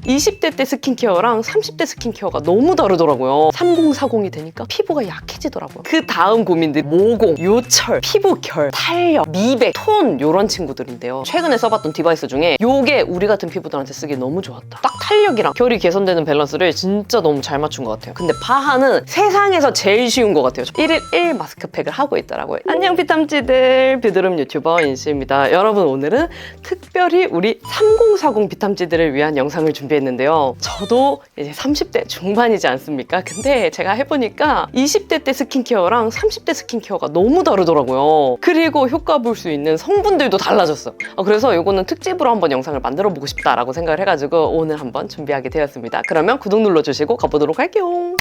20대 때 스킨케어랑 30대 스킨케어가 너무 다르더라고요. 3040이 되니까 피부가 약해지더라고요. 그 다음 고민들이 모공, 요철, 피부결, 탄력, 미백, 톤 이런 친구들인데요. 최근에 써봤던 디바이스 중에 요게 우리 같은 피부들한테 쓰기 너무 좋았다. 딱 탄력이랑 결이 개선되는 밸런스를 진짜 너무 잘 맞춘 것 같아요. 근데 파하는 세상에서 제일 쉬운 것 같아요. 1일 1 마스크팩을 하고 있더라고요. 안녕 비탐찌들, 뷰드룸 유튜버 인시입니다. 여러분 오늘은 특별히 우리 3040 비탐찌들을 위한 영상을 준비했는데요. 저도 이제 30대 중반이지 않습니까? 근데 제가 해보니까 20대 때 스킨케어랑 30대 스킨케어가 너무 다르더라고요. 그리고 효과 볼 수 있는 성분들도 달라졌어요. 그래서 이거는 특집으로 한번 영상을 만들어 보고 싶다라고 생각을 해가지고 오늘 한번 준비하게 되었습니다. 그러면 구독 눌러주시고 가보도록 할게요.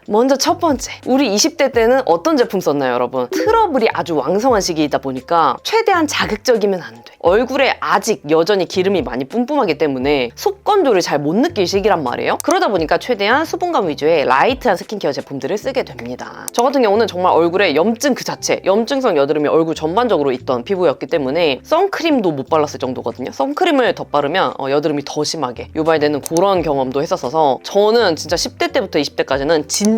먼저 첫 번째, 우리 20대 때는 어떤 제품 썼나요, 여러분? 트러블이 아주 왕성한 시기이다 보니까 최대한 자극적이면 안 돼. 얼굴에 아직 여전히 기름이 많이 뿜뿜하기 때문에 속 건조를 잘 못 느낄 시기란 말이에요. 그러다 보니까 최대한 수분감 위주의 라이트한 스킨케어 제품들을 쓰게 됩니다. 저 같은 경우는 정말 얼굴에 염증 그 자체, 염증성 여드름이 얼굴 전반적으로 있던 피부였기 때문에 선크림도 못 발랐을 정도거든요. 선크림을 덧바르면 여드름이 더 심하게 유발되는 그런 경험도 했었어서 저는 진짜 10대 때부터 20대까지는 진정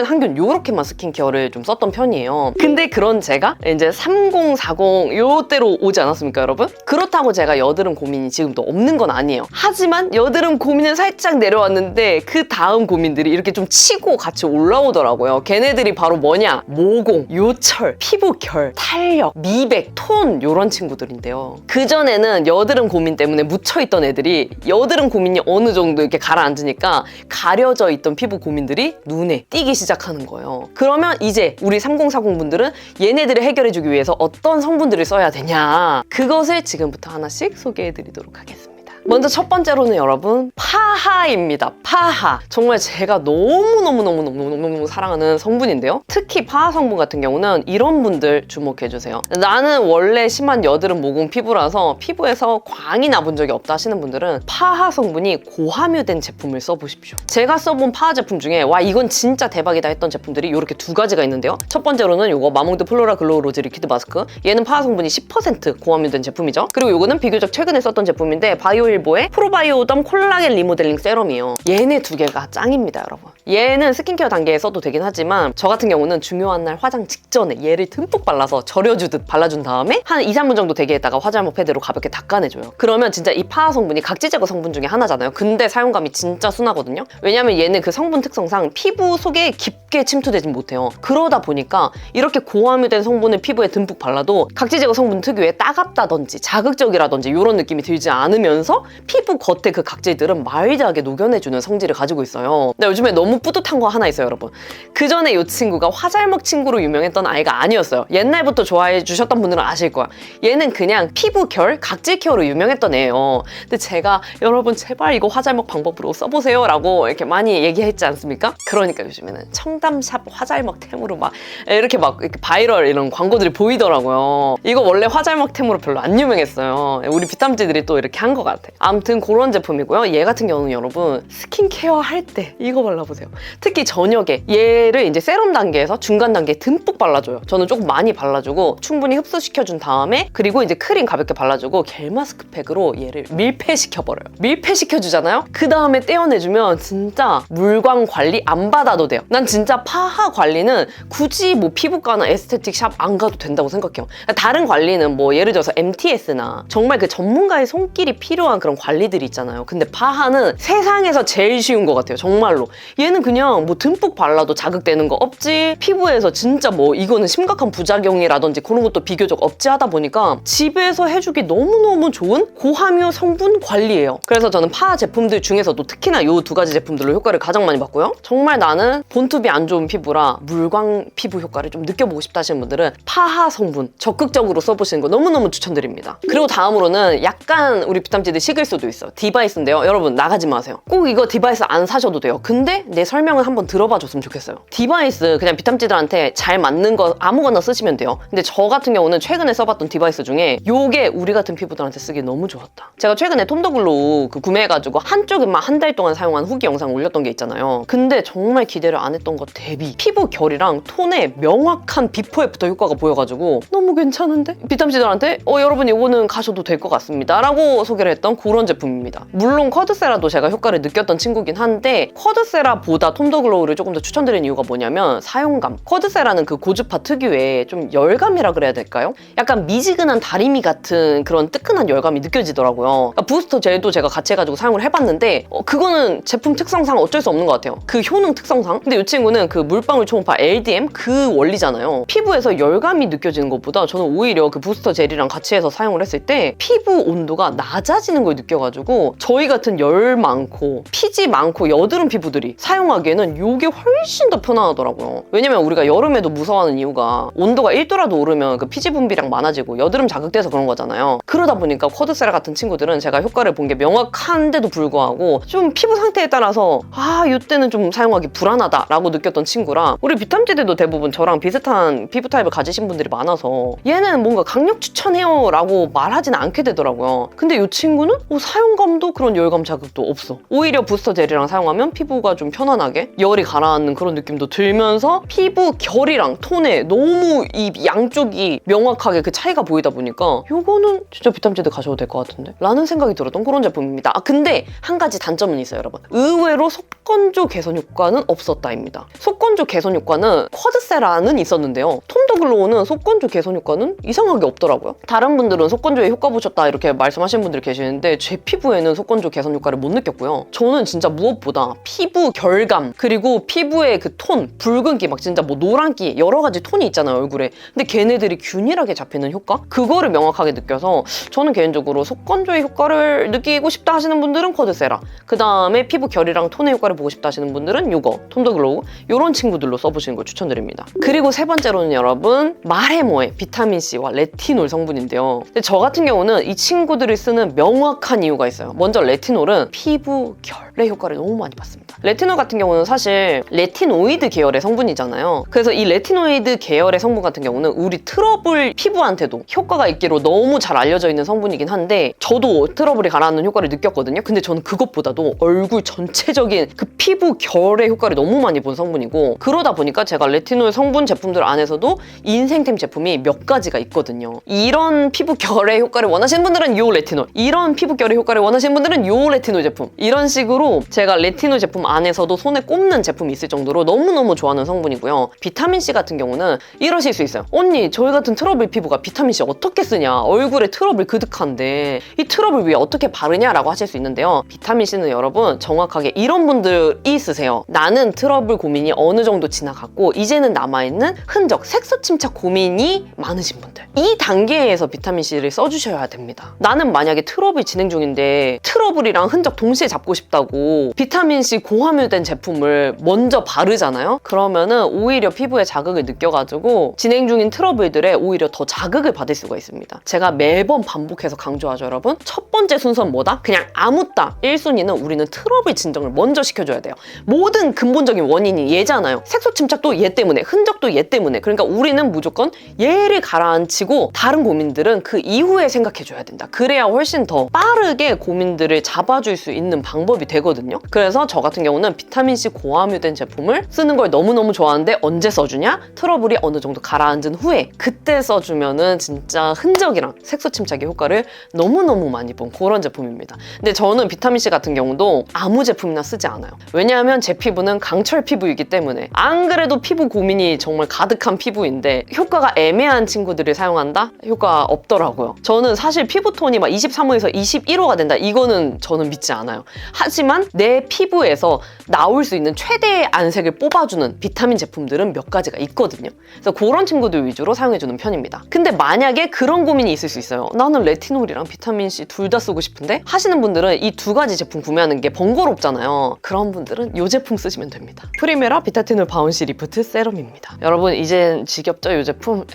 항균 요렇게만 스킨케어를 좀 썼던 편이에요. 근데 그런 제가 이제 3040 요때로 오지 않았습니까, 여러분? 그렇다고 제가 여드름 고민이 지금도 없는 건 아니에요. 하지만 여드름 고민은 살짝 내려왔는데 그 다음 고민들이 이렇게 좀 치고 같이 올라오더라고요. 걔네들이 바로 뭐냐? 모공, 요철, 피부결, 탄력, 미백, 톤 요런 친구들인데요. 그전에는 여드름 고민 때문에 묻혀있던 애들이 여드름 고민이 어느 정도 이렇게 가라앉으니까 가려져 있던 피부 고민들이 눈에 띄기 시작하는 거예요. 그러면 이제 우리 3040 분들은 얘네들을 해결해주기 위해서 어떤 성분들을 써야 되냐, 그것을 지금부터 하나씩 소개해드리도록 하겠습니다. 먼저 첫 번째로는 여러분 파하입니다. 파하. 정말 제가 너무 사랑하는 성분인데요. 특히 파하 성분 같은 경우는 이런 분들 주목해주세요. 나는 원래 심한 여드름 모공 피부라서 피부에서 광이 나본 적이 없다 하시는 분들은 파하 성분이 고함유된 제품을 써보십시오. 제가 써본 파하 제품 중에 와 이건 진짜 대박이다 했던 제품들이 이렇게 두 가지가 있는데요. 첫 번째로는 이거 마몽드 플로라 글로우 로즈 리퀴드 마스크. 얘는 파하 성분이 10% 고함유된 제품이죠. 그리고 이거는 비교적 최근에 썼던 제품인데 바이오일보의 프로바이오덤 콜라겐 리모델링 세럼이에요. 얘네 두 개가 짱입니다, 여러분. 얘는 스킨케어 단계에 써도 되긴 하지만 저 같은 경우는 중요한 날 화장 직전에 얘를 듬뿍 발라서 절여주듯 발라준 다음에 한 2, 3분 정도 대기했다가 화잘먹 패드로 가볍게 닦아내줘요. 그러면 진짜 이 파하 성분이 각질 제거 성분 중에 하나잖아요. 근데 사용감이 진짜 순하거든요. 왜냐면 얘는 그 성분 특성상 피부 속에 깊게 침투되진 못해요. 그러다 보니까 이렇게 고함유된 성분을 피부에 듬뿍 발라도 각질 제거 성분 특유의 따갑다든지 자극적이라든지 이런 느낌이 들지 않으면서 피부 겉에 그 각질들은 마일드하게 녹여내주는 성질을 가지고 있어요. 근데 요즘에 너무 뿌듯한 거 하나 있어요, 여러분. 그 전에 이 친구가 화잘먹 친구로 유명했던 아이가 아니었어요. 옛날부터 좋아해 주셨던 분들은 아실 거야. 얘는 그냥 피부 결, 각질 케어로 유명했던 애예요. 근데 제가 여러분 제발 이거 화잘먹 방법으로 써보세요 라고 이렇게 많이 얘기했지 않습니까? 그러니까 요즘에는 청담샵 화잘먹템으로 막 이렇게 바이럴 이런 광고들이 보이더라고요. 이거 원래 화잘먹템으로 별로 안 유명했어요. 우리 비탐지들이 또 이렇게 한 것 같아. 아무튼 그런 제품이고요. 얘 같은 경우는 여러분 스킨케어 할 때 이거 발라보세요. 특히 저녁에 얘를 이제 세럼 단계에서 중간 단계에 듬뿍 발라줘요. 저는 조금 많이 발라주고 충분히 흡수시켜준 다음에 그리고 이제 크림 가볍게 발라주고 겔 마스크팩으로 얘를 밀폐시켜버려요. 밀폐시켜주잖아요? 그 다음에 떼어내주면 진짜 물광 관리 안 받아도 돼요. 난 진짜 파하 관리는 굳이 뭐 피부과나 에스테틱 샵 안 가도 된다고 생각해요. 다른 관리는 뭐 예를 들어서 MTS나 정말 그 전문가의 손길이 필요한 그런 관리들이 있잖아요. 근데 파하는 세상에서 제일 쉬운 것 같아요. 정말로. 얘는 그냥 뭐 듬뿍 발라도 자극되는 거 없지, 피부에서 진짜 뭐 이거는 심각한 부작용이라든지 그런 것도 비교적 없지 하다 보니까 집에서 해주기 너무너무 좋은 고함유 성분 관리예요. 그래서 저는 파하 제품들 중에서도 특히나 이 두 가지 제품들로 효과를 가장 많이 봤고요. 정말 나는 본투비 안 좋은 피부라 물광 피부 효과를 좀 느껴보고 싶다 하시는 분들은 파하 성분 적극적으로 써보시는 거 너무너무 추천드립니다. 그리고 다음으로는 약간 우리 비탐지들 식을 수도 있어요. 디바이스인데요. 여러분 나가지 마세요. 꼭 이거 디바이스 안 사셔도 돼요. 근데 내 설명을 한번 들어봐 줬으면 좋겠어요. 디바이스 그냥 비탐지들한테 잘 맞는 거 아무거나 쓰시면 돼요. 근데 저 같은 경우는 최근에 써봤던 디바이스 중에 요게 우리 같은 피부들한테 쓰기 너무 좋았다. 제가 최근에 톰더글로우 구매해가지고 한쪽에만 한 달 동안 사용한 후기 영상 올렸던 게 있잖아요. 근데 정말 기대를 안 했던 것 대비 피부 결이랑 톤에 명확한 비포 애프터 효과가 보여가지고 너무 괜찮은데? 비탐지들한테 여러분 이거는 가셔도 될 것 같습니다 라고 소개를 했던 그런 제품입니다. 물론 쿼드세라도 제가 효과를 느꼈던 친구긴 한데 쿼드세라보다 톰더글로우를 조금 더 추천드리는 이유가 뭐냐면 사용감. 쿼드세라는 그 고주파 특유의 좀 열감이라 그래야 될까요? 약간 미지근한 다리미 같은 그런 뜨끈한 열감이 느껴지더라고요. 그러니까 부스터 젤도 제가 같이 해가지고 사용을 해봤는데 그거는 제품 특성상 어쩔 수 없는 것 같아요. 그 효능 특성상. 근데 이 친구는 그 물방울 초음파 LDM 그 원리잖아요. 피부에서 열감이 느껴지는 것보다 저는 오히려 그 부스터 젤이랑 같이 해서 사용을 했을 때 피부 온도가 낮아지는 걸 느껴가지고 저희 같은 열 많고 피지 많고 여드름 피부들이 사용하기에는 이게 훨씬 더 편안하더라고요. 왜냐면 우리가 여름에도 무서워하는 이유가 온도가 1도라도 오르면 그 피지 분비량 많아지고 여드름 자극돼서 그런 거잖아요. 그러다 보니까 쿼드세라 같은 친구들은 제가 효과를 본 게 명확한데도 불구하고 좀 피부 상태에 따라서 이때는 좀 사용하기 불안하다라고 느꼈던 친구라 우리 비탐지들도 대부분 저랑 비슷한 피부 타입을 가지신 분들이 많아서 얘는 뭔가 강력 추천해요 라고 말하진 않게 되더라고요. 근데 이 친구는 사용감도 그런 열감 자극도 없어. 오히려 부스터 젤이랑 사용하면 피부가 좀 편안하게 열이 가라앉는 그런 느낌도 들면서 피부 결이랑 톤에 너무 이 양쪽이 명확하게 그 차이가 보이다 보니까 요거는 진짜 비탐지들 가셔도 될 것 같은데? 라는 생각이 들었던 그런 제품입니다. 근데 한 가지 단점은 있어요, 여러분. 의외로 속건조 개선 효과는 없었다입니다. 속건조 개선 효과는 쿼드세라는 있었는데요. 톰더글로우는 속건조 개선 효과는 이상하게 없더라고요. 다른 분들은 속건조에 효과 보셨다 이렇게 말씀하시는 분들이 계시는데 제 피부에는 속건조 개선 효과를 못 느꼈고요. 저는 진짜 무엇보다 피부 결감 그리고 피부의 그 톤, 붉은기 막 진짜 뭐 노란기 여러 가지 톤이 있잖아요, 얼굴에. 근데 걔네들이 균일하게 잡히는 효과? 그거를 명확하게 느껴서 저는 개인적으로 속건조의 효과를 느끼고 싶다 하시는 분들은 쿼드세라, 그 다음에 피부 결이랑 톤의 효과를 보고 싶다 하시는 분들은 요거 톰더글로우 이런 친구들로 써보시는 걸 추천드립니다. 그리고 세 번째로는 여러분 말해 뭐해 비타민C와 레티놀 성분인데요. 근데 저 같은 경우는 이 친구들이 쓰는 명확한 이유가 있어요. 먼저 레티놀은 피부 결의 효과를 너무 많이 받습니다. 레티놀 같은 경우는 사실 레티노이드 계열의 성분이잖아요. 그래서 이 레티노이드 계열의 성분 같은 경우는 우리 트러블 피부한테도 효과가 있기로 너무 잘 알려져 있는 성분이긴 한데 저도 트러블이 가라앉는 효과를 느꼈거든요. 근데 저는 그것보다도 얼굴 전체적인 그 피부 결의 효과를 너무 많이 본 성분이고 그러다 보니까 제가 레티놀 성분 제품들 안에서도 인생템 제품이 몇 가지가 있거든요. 이런 피부 결의 효과를 원하시는 분들은 요 레티놀, 이런 피부 결의 효과를 원하시는 분들은 요 레티놀 제품, 이런 식으로 제가 레티놀 제품 안에서도 손에 꼽는 제품이 있을 정도로 너무너무 좋아하는 성분이고요. 비타민C 같은 경우는 이러실 수 있어요. 언니 저희 같은 트러블 피부가 비타민C 어떻게 쓰냐, 얼굴에 트러블 그득한데 이 트러블 위에 어떻게 바르냐라고 하실 수 있는데요. 비타민C는 여러분 정확하게 이런 분들이 쓰세요. 나는 트러블 고민이 어느 정도 지나갔고 이제는 남아있는 흔적, 색소 침착 고민이 많으신 분들, 이 단계에서 비타민C를 써주셔야 됩니다. 나는 만약에 트러블 진행 중인데 트러블이랑 흔적 동시에 잡고 싶다고 비타민C 고함유된 제품을 먼저 바르잖아요? 그러면은 오히려 피부에 자극을 느껴가지고 진행 중인 트러블들에 오히려 더 자극을 받을 수가 있습니다. 제가 매번 반복해서 강조하죠, 여러분. 첫 번째 순서는 뭐다? 그냥 아무따 1순위는 우리는 트러블 진정을 먼저 시켜줘야 돼요. 모든 근본적인 원인이 얘잖아요. 색소 침착도 얘 때문에, 흔적도 얘 때문에. 그러니까 우리는 무조건 얘를 가라앉히고 다른 고민들은 그 이후에 생각해줘야 된다. 그래야 훨씬 더 빠르게 고민들을 잡아줄 수 있는 방법이 되거든요. 그래서 저 같은 경우는 비타민C 고함유된 제품을 쓰는 걸 너무너무 좋아하는데 언제 써주냐? 트러블이 어느 정도 가라앉은 후에 그때 써주면은 진짜 흔적이랑 색소 침착의 효과를 너무너무 많이 본 그런 제품입니다. 근데 저는 비타민C 같은 경우도 아무 제품이나 쓰지 않아요. 왜냐하면 제 피부는 강철 피부이기 때문에 안 그래도 피부 고민이 정말 가득한 피부인데 효과가 애매한 친구들이 사용한다? 효과 없더라고요. 저는 사실 피부톤이 막 23호에서 21호가 된다, 이거는 저는 믿지 않아요. 하지만 내 피부에서 나올 수 있는 최대의 안색을 뽑아주는 비타민 제품들은 몇 가지가 있거든요. 그래서 그런 친구들 위주로 사용해주는 편입니다. 근데 만약에 그런 고민이 있을 수 있어요. 나는 레티놀이랑 비타민C 둘 다 쓰고 싶은데 하시는 분들은 이 두 가지 제품 구매하는 게 번거롭잖아요. 그런 분들은 이 제품 쓰시면 됩니다. 프리메라 비타티놀 바운시 리프트 세럼입니다. 여러분 이젠 지겹죠, 이 제품?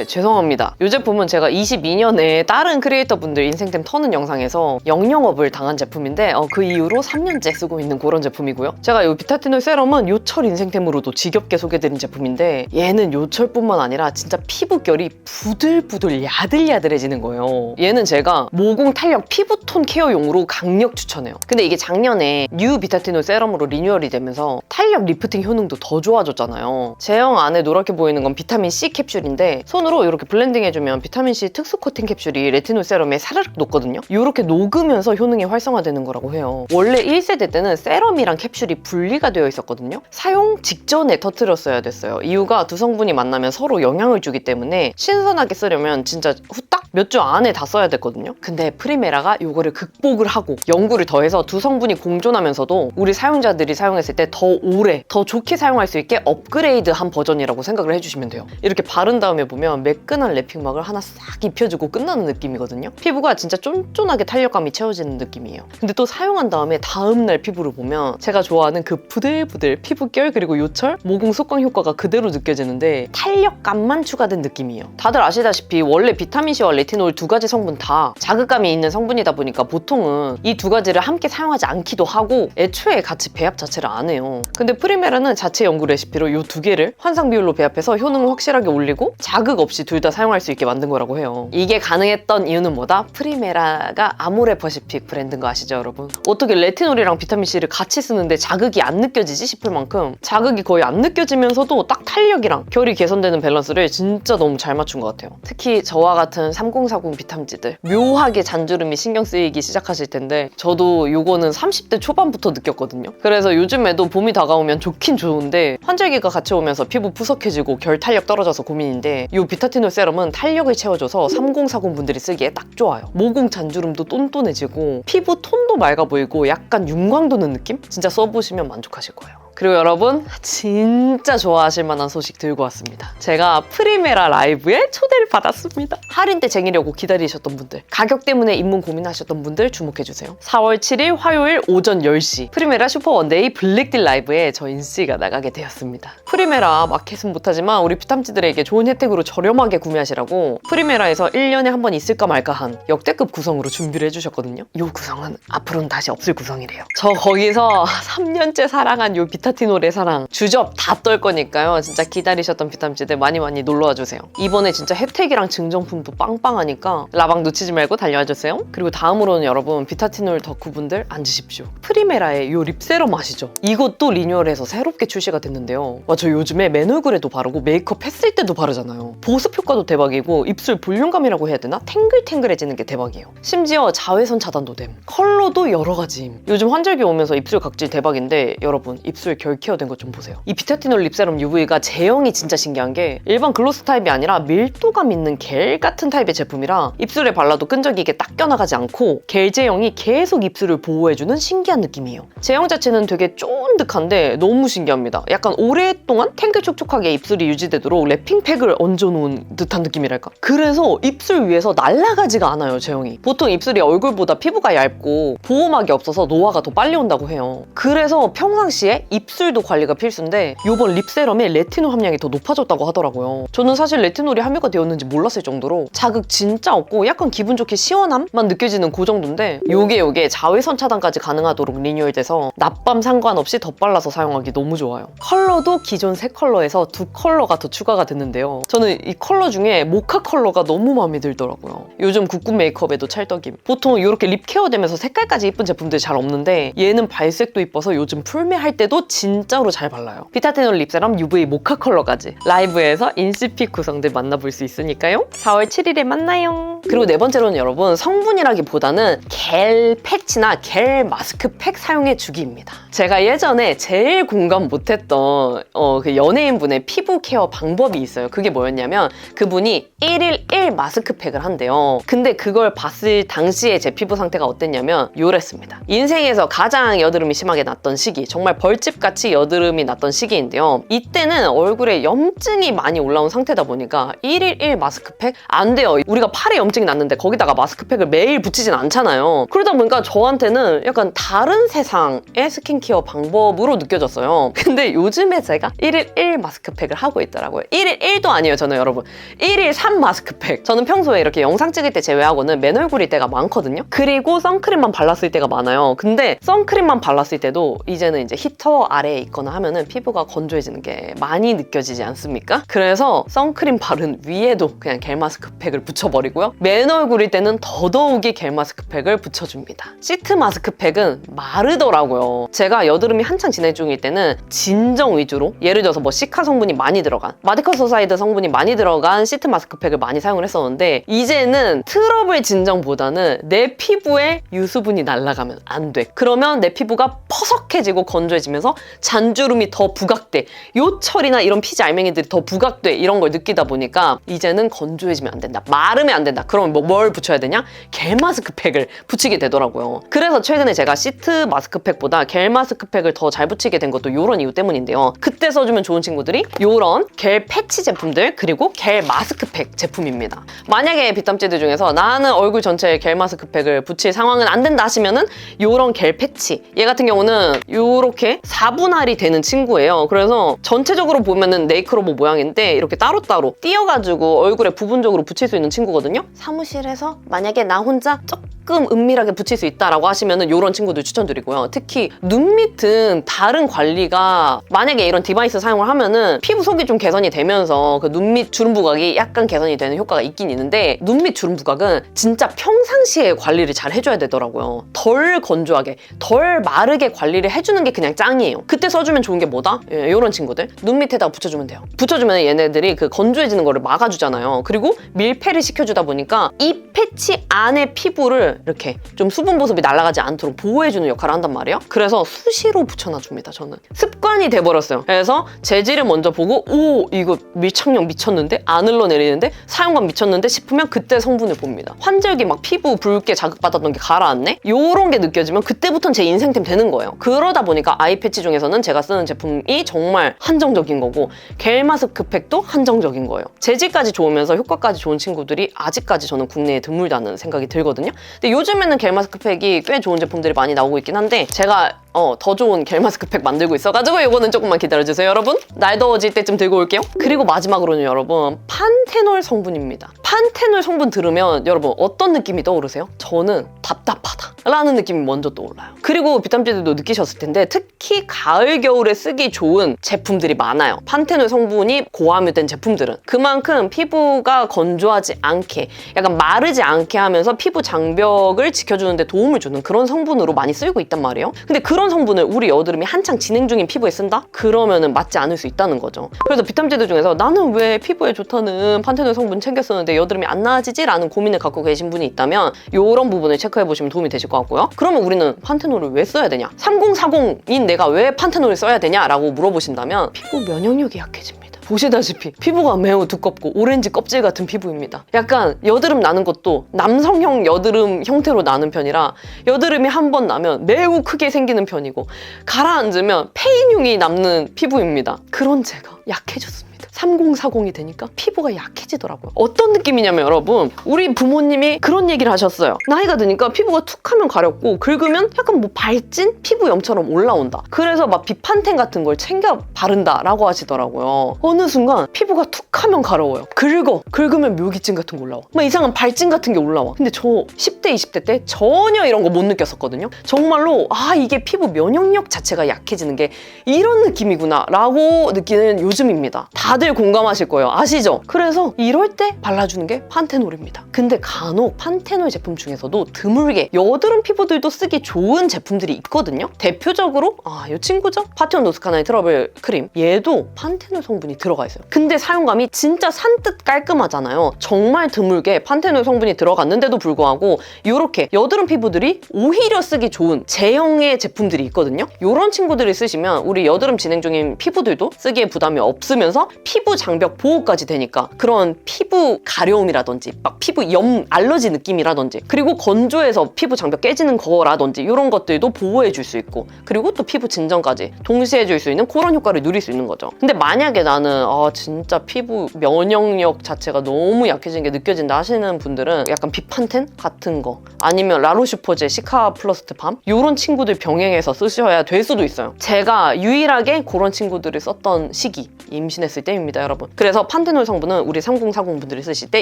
죄송합니다. 탑니다. 이 제품은 제가 22년에 다른 크리에이터 분들 인생템 터는 영상에서 영영업을 당한 제품인데 그 이후로 3년째 쓰고 있는 그런 제품이고요. 제가 이 비타티놀 세럼은 요철 인생템으로도 지겹게 소개드린 제품인데 얘는 요철뿐만 아니라 진짜 피부결이 부들부들 야들야들해지는 거예요. 얘는 제가 모공 탄력 피부톤 케어용으로 강력 추천해요. 근데 이게 작년에 뉴 비타티놀 세럼으로 리뉴얼이 되면서 탄력 리프팅 효능도 더 좋아졌잖아요. 제형 안에 노랗게 보이는 건 비타민C 캡슐인데 손으로 이렇게 블렌딩해주면 비타민C 특수 코팅 캡슐이 레티놀 세럼에 사르륵 녹거든요. 이렇게 녹으면서 효능이 활성화되는 거라고 해요. 원래 1세대 때는 세럼이랑 캡슐이 분리가 되어 있었거든요. 사용 직전에 터뜨렸어야 됐어요. 이유가 두 성분이 만나면 서로 영향을 주기 때문에 신선하게 쓰려면 진짜 후딱 몇 주 안에 다 써야 됐거든요. 근데 프리메라가 이거를 극복을 하고 연구를 더해서 두 성분이 공존하면서도 우리 사용자들이 사용했을 때 더 오래, 더 좋게 사용할 수 있게 업그레이드한 버전이라고 생각을 해주시면 돼요. 이렇게 바른 다음에 보면 매끈한 랩핑막을 하나 싹 입혀주고 끝나는 느낌이거든요. 피부가 진짜 쫀쫀하게 탄력감이 채워지는 느낌이에요. 근데 또 사용한 다음에 다음날 피부를 보면 제가 좋아하는 그 부들부들 피부결 그리고 요철, 모공 속광 효과가 그대로 느껴지는데 탄력감만 추가된 느낌이에요. 다들 아시다시피 원래 비타민C와 레티놀 두 가지 성분 다 자극감이 있는 성분이다 보니까 보통은 이 두 가지를 함께 사용하지 않기도 하고 애초에 같이 배합 자체를 안 해요. 근데 프리메라는 자체 연구 레시피로 이 두 개를 환상 비율로 배합해서 효능을 확실하게 올리고 자극 없이 둘 다 사용할 수 있게 만든 거라고 해요. 이게 가능했던 이유는 뭐다? 프리메라가 아모레퍼시픽 브랜드인 거 아시죠, 여러분? 어떻게 레티놀이랑 비타민C를 같이 쓰는데 자극이 안 느껴지지 싶을 만큼 자극이 거의 안 느껴지면서도 딱 탄력이랑 결이 개선되는 밸런스를 진짜 너무 잘 맞춘 것 같아요. 특히 저와 같은 3040 비탐지들 묘하게 잔주름이 신경 쓰이기 시작하실 텐데 저도 요거는 30대 초반부터 느꼈거든요. 그래서 요즘에도 봄이 다가오면 좋긴 좋은데 환절기가 같이 오면서 피부 푸석해지고 결 탄력 떨어져서 고민인데 이 비타티놀 세럼은 탄력을 채워줘서 3040 분들이 쓰기에 딱 좋아요. 모공 잔주름도 똔똔해지고 피부 톤도 맑아 보이고 약간 윤광 도는 느낌? 진짜 써보시면 만족하실 거예요. 그리고 여러분 진짜 좋아하실 만한 소식 들고 왔습니다. 제가 프리메라 라이브에 초대를 받았습니다. 할인 때 쟁이려고 기다리셨던 분들, 가격 때문에 입문 고민하셨던 분들 주목해주세요. 4월 7일 화요일 오전 10시 프리메라 슈퍼 원데이 블랙딜 라이브에 저 인씨가 나가게 되었습니다. 프리메라 마켓은 못하지만 우리 피탐지들에게 좋은 혜택으로 저렴하게 구매하시라고 프리메라에서 1년에 한 번 있을까 말까 한 역대급 구성으로 준비를 해주셨거든요. 이 구성은 앞으로는 다시 없을 구성이래요. 저 거기서 3년째 사랑한 이 비타티놀의 사랑 주접 다 떨 거니까요. 진짜 기다리셨던 비탐지들 많이 놀러와 주세요. 이번에 진짜 혜택이랑 증정품도 빵빵하니까 라방 놓치지 말고 달려와 주세요. 그리고 다음으로는 여러분 비타티놀 덕후분들 앉으십시오. 프리메라의 이 립세럼 아시죠? 이것도 리뉴얼해서 새롭게 출시가 됐는데요. 와, 저 요즘에 맨 얼굴에도 바르고 메이크업 했을 때도 바르잖아요. 보습 효과도 대박이고 입술 볼륨감이라고 해야 되나? 탱글탱글해지는 게 대박이에요. 심지어 자외선 차단도 됨. 컬러도 여러 가지임. 요즘 환절기 오면서 입술 각질 대박인데 여러분 입술 결 케어된 것 좀 보세요. 이 비타티놀 립세럼 UV가 제형이 진짜 신기한 게 일반 글로스 타입이 아니라 밀도감 있는 겔 같은 타입의 제품이라 입술에 발라도 끈적이게 딱 껴나가지 않고 겔 제형이 계속 입술을 보호해주는 신기한 느낌이에요. 제형 자체는 되게 쫀득한데 너무 신기합니다. 약간 오랫동안 탱글촉촉하게 입술이 유지되도록 랩핑팩을 얹어놓은 듯한 느낌이랄까? 그래서 입술 위에서 날아가지가 않아요, 제형이. 보통 입술이 얼굴보다 피부가 얇고 보호막이 없어서 노화가 더 빨리 온다고 해요. 그래서 평상시에 입술도 관리가 필수인데 이번 립세럼에 레티놀 함량이 더 높아졌다고 하더라고요. 저는 사실 레티놀이 함유가 되었는지 몰랐을 정도로 자극 진짜 없고 약간 기분 좋게 시원함만 느껴지는 그 정도인데 요게 자외선 차단까지 가능하도록 리뉴얼돼서 낮밤 상관없이 덧발라서 사용하기 너무 좋아요. 컬러도 기존 3컬러에서 2컬러가 더 추가가 됐는데요. 저는 이 컬러 중에 모카 컬러가 너무 마음에 들더라고요. 요즘 국군 메이크업에도 찰떡임. 보통 이렇게 립 케어되면서 색깔까지 예쁜 제품들 잘 없는데 얘는 발색도 이뻐서 요즘 풀메 할 때도 진짜로 잘 발라요. 비타티놀 립세럼 UV 모카 컬러까지 라이브에서 인시픽 구성들 만나볼 수 있으니까요. 4월 7일에 만나요. 그리고 네 번째로는 여러분 성분이라기보다는 겔 패치나 겔 마스크팩 사용해 주기입니다. 제가 예전에 제일 공감 못했던 그 연예인분의 피부 케어 방법이 있어요. 그게 뭐였냐면 그분이 1일 1 마스크팩을 한대요. 근데 그걸 봤을 당시에 제 피부 상태가 어땠냐면 요랬습니다. 인생에서 가장 여드름이 심하게 났던 시기, 정말 벌집같이 여드름이 났던 시기인데요. 이때는 얼굴에 염증이 많이 올라온 상태다 보니까 1일 1 1일 마스크팩? 안 돼요. 우리가 팔에 염증이 났는데 거기다가 마스크팩을 매일 붙이진 않잖아요. 그러다 보니까 저한테는 약간 다른 세상의 스킨케어 방법으로 느껴졌어요. 근데 요즘에 제가 1일 1 마스크팩을 하고 있더라고요. 1일 1도 아니에요, 저는 여러분. 1일 3 마스크팩. 저는 평소에 이렇게 영상 찍을 때 제외하고는 맨 얼굴일 때가 많거든요. 그리고 선크림만 발랐을 때가 많아요. 근데 선크림만 발랐을 때도 이제는 이제 히터 아래에 있거나 하면은 피부가 건조해지는 게 많이 느껴지지 않습니까? 그래서 선크림 바른 위에도 그냥 겔 마스크팩을 붙여버리고요. 맨 얼굴일 때는 더더욱이 겔 마스크팩을 붙여줍니다. 시트 마스크팩은 마르더라고요. 제가 여드름이 한창 진행 중일 때는 진정 위주로, 예를 들어서 뭐 시카 성분이 많이 들어간, 마데카소사이드 성분이 많이 들어간 시트 마스크팩을 많이 사용을 했었는데 이제는 트러블 진정보다는 내 피부에 유수분이 날아가면 안 돼. 그러면 내 피부가 퍼석해지고 건조해지면서 잔주름이 더 부각돼. 요철이나 이런 피지 알맹이들이 더 부각돼. 이런 걸 느끼다 보니까 이제는 건조해지면 안 된다. 마르면 안 된다. 그럼 뭘 붙여야 되냐? 겔 마스크팩을 붙이게 되더라고요. 그래서 최근에 제가 시트 마스크팩보다 겔 마스크팩을 더 잘 붙이게 된 것도 이런 이유 때문인데요. 그때 써주면 좋은 친구들이 이런 겔 패치 제품들 그리고 겔 마스크팩 제품입니다. 만약에 빗땀찌들 중에서 나는 얼굴 전체에 겔 마스크팩을 붙일 상황은 안 된다 하시면은 이런 겔 패치, 얘 같은 경우는 이렇게 4분할이 되는 친구예요. 그래서 전체적으로 보면은 네이크로보 모양인데 이렇게 따로따로 띄어가지고 얼굴에 부분적으로 붙일 수 있는 친구거든요. 사무실에서 만약에 나 혼자 조금 은밀하게 붙일 수 있다라고 하시면은 이런 친구들 추천드리고요. 특히 눈 밑은 다른 관리가 만약에 이런 디바이스 사용을 하면은 피부 속이 좀 개선이 되면서 그 눈 밑 주름 부각이 약간 개선이 되는 효과가 있긴 있는데 눈 밑 주름 부각은 진짜 평상시에 관리를 잘 해줘야 되더라고요. 덜 건조하게, 덜 마르게 관리를 해주는 게 그냥 짱이에요. 그때 써주면 좋은 게 뭐다? 이런 친구들 눈 밑에다가 붙여주면 돼요. 붙여주면 얘네들이 그 건조해지는 거를 막아주잖아요. 그리고 밀폐를 시켜주다 보니까 이 패치 안에 피부를 이렇게 좀 수분 보습이 날아가지 않도록 보호해주는 역할을 한단 말이에요. 그래서 수시로 붙여놔줍니다. 저는 습관이 돼버렸어요. 그래서 재질을 먼저 보고 오 이거 밀착력 미쳤는데? 안 흘러내리는데? 사용감 미쳤는데? 싶으면 그때 성분을 봅니다. 환절기 막 피부 붉게 자극받았던 게 가라앉네? 요런 게 느껴지면 그때부터는 제 인생템 되는 거예요. 그러다 보니까 아이 패치 중에서는 제가 쓰는 제품이 정말 한정적인 거고 겔 마스크팩도 한정적인 거예요. 재질까지 좋으면서 효과까지 좋은 친구들이 아직까지 저는 국내에 드물다는 생각이 들거든요. 근데 요즘에는 겔 마스크팩이 꽤 좋은 제품들이 많이 나오고 있긴 한데 제가 더 좋은 겔 마스크팩 만들고 있어가지고 이거는 조금만 기다려주세요, 여러분. 날 더워질 때쯤 들고 올게요. 그리고 마지막으로는 여러분, 판테놀 성분입니다. 판테놀 성분 들으면 여러분 어떤 느낌이 떠오르세요? 저는 답답하다 라는 느낌이 먼저 떠올라요. 그리고 빗땀찌들도 느끼셨을 텐데 특히 가을, 겨울에 쓰기 좋은 제품들이 많아요. 판테놀 성분이 고함유된 제품들은 그만큼 피부가 건조하지 않게, 약간 마르지 않게 하면서 피부 장벽을 지켜주는 데 도움을 주는 그런 성분으로 많이 쓰이고 있단 말이에요. 근데 그런 성분을 우리 여드름이 한창 진행 중인 피부에 쓴다? 그러면은 맞지 않을 수 있다는 거죠. 그래서 빗땀찌들 중에서 나는 왜 피부에 좋다는 판테놀 성분 챙겨 쓰는데 여드름이 안 나아지지? 라는 고민을 갖고 계신 분이 있다면 이런 부분을 체크해보시면 도움이 되실 것 같고요. 그러면 우리는 판테놀을 왜 써야 되냐? 3040인 내가 왜 판테놀을 써야 되냐? 라고 물어보신다면 피부 면역력이 약해집니다. 보시다시피 피부가 매우 두껍고 오렌지 껍질 같은 피부입니다. 약간 여드름 나는 것도 남성형 여드름 형태로 나는 편이라 여드름이 한 번 나면 매우 크게 생기는 편이고 가라앉으면 페인흉이 남는 피부입니다. 그런 제가 약해졌습니다. 3040이 되니까 피부가 약해지더라고요. 어떤 느낌이냐면 여러분, 우리 부모님이 그런 얘기를 하셨어요. 나이가 드니까 피부가 툭 하면 가렵고 긁으면 약간 뭐 발진? 피부염처럼 올라온다. 그래서 막 비판텐 같은 걸 챙겨 바른다라고 하시더라고요. 어느 순간 피부가 툭 하면 가려워요. 긁으면 묘기증 같은 거 올라와. 막 이상한 발진 같은 게 올라와. 근데 저 10대, 20대 때 전혀 이런 거 못 느꼈었거든요. 정말로 이게 피부 면역력 자체가 약해지는 게 이런 느낌이구나 라고 느끼는 요즘입니다. 다들 공감하실 거예요. 아시죠? 그래서 이럴 때 발라주는 게 판테놀입니다. 근데 간혹 판테놀 제품 중에서도 드물게 여드름 피부들도 쓰기 좋은 제품들이 있거든요. 대표적으로 이 친구죠? 파티온 노스카나의 트러블 크림. 얘도 판테놀 성분이 들어가 있어요. 근데 사용감이 진짜 산뜻 깔끔하잖아요. 정말 드물게 판테놀 성분이 들어갔는데도 불구하고 이렇게 여드름 피부들이 오히려 쓰기 좋은 제형의 제품들이 있거든요. 이런 친구들이 쓰시면 우리 여드름 진행 중인 피부들도 쓰기에 부담이 없으면서 피부 장벽 보호까지 되니까 그런 피부 가려움이라든지 막 피부 염 알러지 느낌이라든지 그리고 건조해서 피부 장벽 깨지는 거라든지 이런 것들도 보호해 줄 수 있고 그리고 또 피부 진정까지 동시에 해줄 수 있는 그런 효과를 누릴 수 있는 거죠. 근데 만약에 나는 진짜 피부 면역력 자체가 너무 약해진 게 느껴진다 하시는 분들은 약간 비판텐 같은 거 아니면 라로슈포제 시카 플러스트 밤 이런 친구들 병행해서 쓰셔야 될 수도 있어요. 제가 유일하게 그런 친구들을 썼던 시기 임신했을 때입니다, 여러분. 그래서 판테놀 성분은 우리 3040 분들이 쓰실 때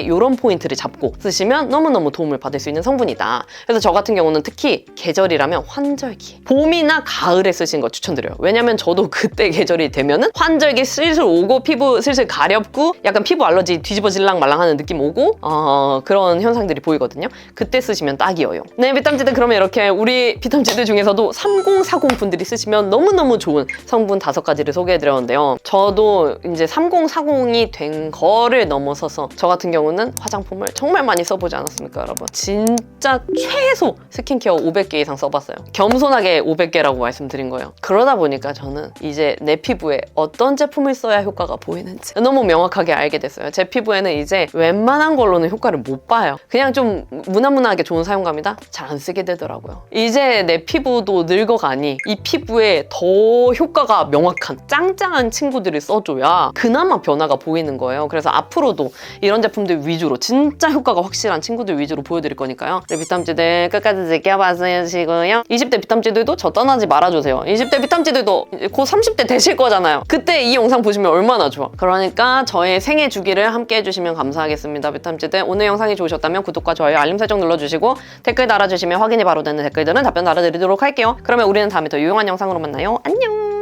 이런 포인트를 잡고 쓰시면 너무너무 도움을 받을 수 있는 성분이다. 그래서 저 같은 경우는 특히 계절이라면 환절기 봄이나 가을에 쓰신 거 추천드려요. 왜냐면 저도 그때 계절이 되면은 환절기 슬슬 오고 피부 슬슬 가렵고 약간 피부 알러지 뒤집어질랑 말랑 하는 느낌 오고 그런 현상들이 보이거든요. 그때 쓰시면 딱이에요. 네, 비탐지드 그러면 이렇게 우리 비탐지드 중에서도 3040 분들이 쓰시면 너무너무 좋은 성분 5가지를 소개해드렸는데요. 저도 이제 3040이 된 거를 넘어서서 저 같은 경우는 화장품을 정말 많이 써보지 않았습니까, 여러분? 진짜 최소 스킨케어 500개 이상 써봤어요. 겸손하게 500개라고 말씀드린 거예요. 그러다 보니까 저는 이제 내 피부에 어떤 제품을 써야 효과가 보이는지 너무 명확하게 알게 됐어요. 제 피부에는 이제 웬만한 걸로는 효과를 못 봐요. 그냥 좀 무난무난하게 좋은 사용감이다? 잘 안 쓰게 되더라고요. 이제 내 피부도 늙어가니 이 피부에 더 효과가 명확한 짱짱한 친구들을 써줘야 그나마 변화가 보이는 거예요. 그래서 앞으로도 이런 제품들 위주로 진짜 효과가 확실한 친구들 위주로 보여드릴 거니까요. 우리 비탐지들 끝까지 지켜봐주시고요. 20대 비탐지들도 저 떠나지 말아주세요. 20대 비탐지들도 곧 30대 되실 거잖아요. 그때 이 영상 보시면 얼마나 좋아. 그러니까 저의 생애 주기를 함께 해주시면 감사하겠습니다, 비탐지들. 오늘 영상이 좋으셨다면 구독과 좋아요, 알림 설정 눌러주시고 댓글 달아주시면 확인이 바로 되는 댓글들은 답변 달아드리도록 할게요. 그러면 우리는 다음에 더 유용한 영상으로 만나요. 안녕!